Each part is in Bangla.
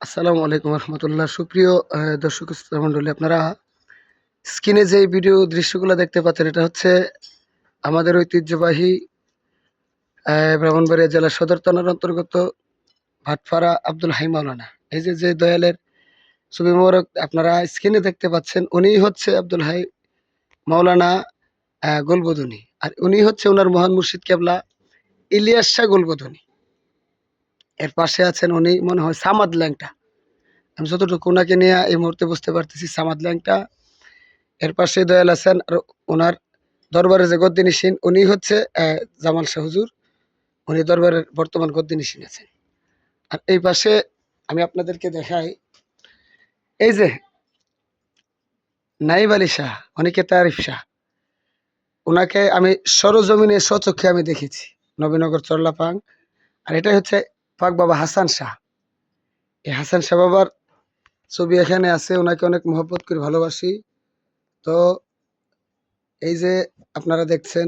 আসসালামু আলাইকুম রহমতুল্লাহ। সুপ্রিয় দর্শক শ্রোতা মণ্ডলী, আপনারা স্ক্রিনে যে ভিডিও দৃশ্যগুলো দেখতে পাচ্ছেন, এটা হচ্ছে আমাদের ঐতিহ্যবাহী ব্রাহ্মণবাড়িয়া জেলার সদর থানার অন্তর্গত ভাটপাড়া আব্দুল হাই মাওলানা। এই যে যে দয়ালের ছবি মোবারক আপনারা স্ক্রিনে দেখতে পাচ্ছেন, উনি হচ্ছে আব্দুল হাই মাওলানা গোলবদুনি। আর উনি হচ্ছে ওনার মহান মুর্শিদ কেবলা ইলিয়াস শাহ গোলবদুনি। এর পাশে আছেন উনি, মনে হয় সামাদ ল্যাংটা। আমি যতটুকু ওনাকে নিয়ে এই মুহূর্তে বুঝতে পারতেছি, সামাদ ল্যাংটা। এর পাশে দয়াল হাসান, আর ওনার দরবারে যে গদ্দিনিসীন উনি হচ্ছে জামাল শাহ হুজুর। উনি দরবারের বর্তমান গদ্দিনিসীন আছেন। আর এই পাশে আমি আপনাদেরকে দেখাই, এই যে নাইব আলী শাহ, অনেকে তারিফ শাহ, ওনাকে আমি সরজমিনে স্বচক্ষে আমি দেখেছি, নবীনগর চরলাপাং। আর এটাই হচ্ছে পাক বাবা হাসান শাহ। এই হাসান শাহ বাবার ছবি এখানে আছে। ওনাকে অনেক মহব্বত করে ভালোবাসি। তো এই যে আপনারা দেখছেন,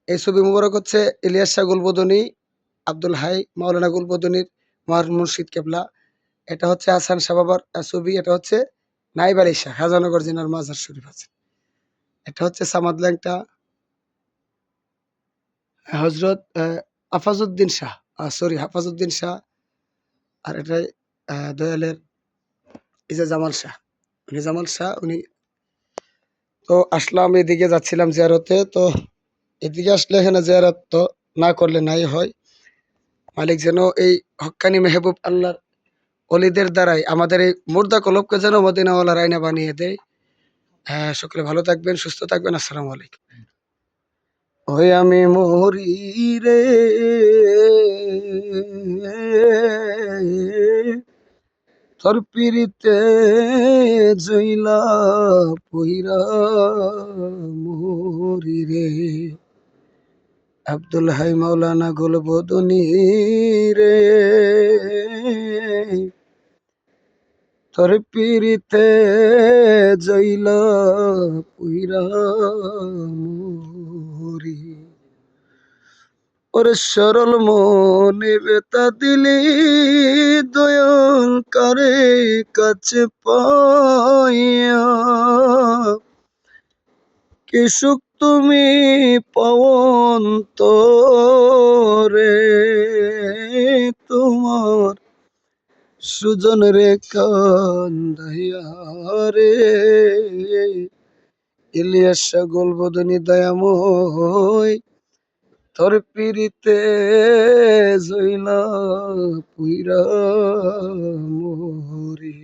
এই ছবি মুবারক হচ্ছে ইলিয়াস শাহ গুলবদনী, আব্দুল হাই মাওলানা গুলবদনীর মহান মুর্শিদ কেবলা। এটা হচ্ছে হাসান শাহ বাবার ছবি। এটা হচ্ছে নাইব আলী শাহ, হাজানগর জিনার মাজার শরীফ আছে। এটা হচ্ছে সামাদ ল্যাংটা, হজরত আফাজউদ্দিন শাহ, সরি হাফাজউদ্দিন শাহ। আর এটাই দয়ালের এই যে জামাল শাহ, উনি জামাল শাহ উনি। তো আসলাম, এদিকে যাচ্ছিলাম জিয়ারতে। তো এদিকে আসলে এখানে জিয়ারত তো না করলে নাই হয়। মালিক যেন এই হক্কানি মেহবুব আল্লাহর অলিদের দ্বারাই আমাদের এই মুর্দা কলবকে যেন মদিনাওয়ালা রায়না বানিয়ে দেয়। হ্যাঁ, সকলে ভালো থাকবেন, সুস্থ থাকবেন। আসসালামু আলাইকুম। ওই আমি মরি রে, তোর পিরিতে জইলা পইরা মরি রে, আব্দুল হাই মাওলানা গোলবদনী রে, তোর পিরিতে জইলা পুইরা মরি। ওরে সরল মনে বেতা দিলি, দয়াল কারে কাছে পাইয়া, কি সুখ তুমি পবন রে, তোমার সুজন রে কান্দাইয়া রে, ইলিয়াস গোলবদনী দয়াময়, তোর পিরিতে জইলা পুইরা মরি।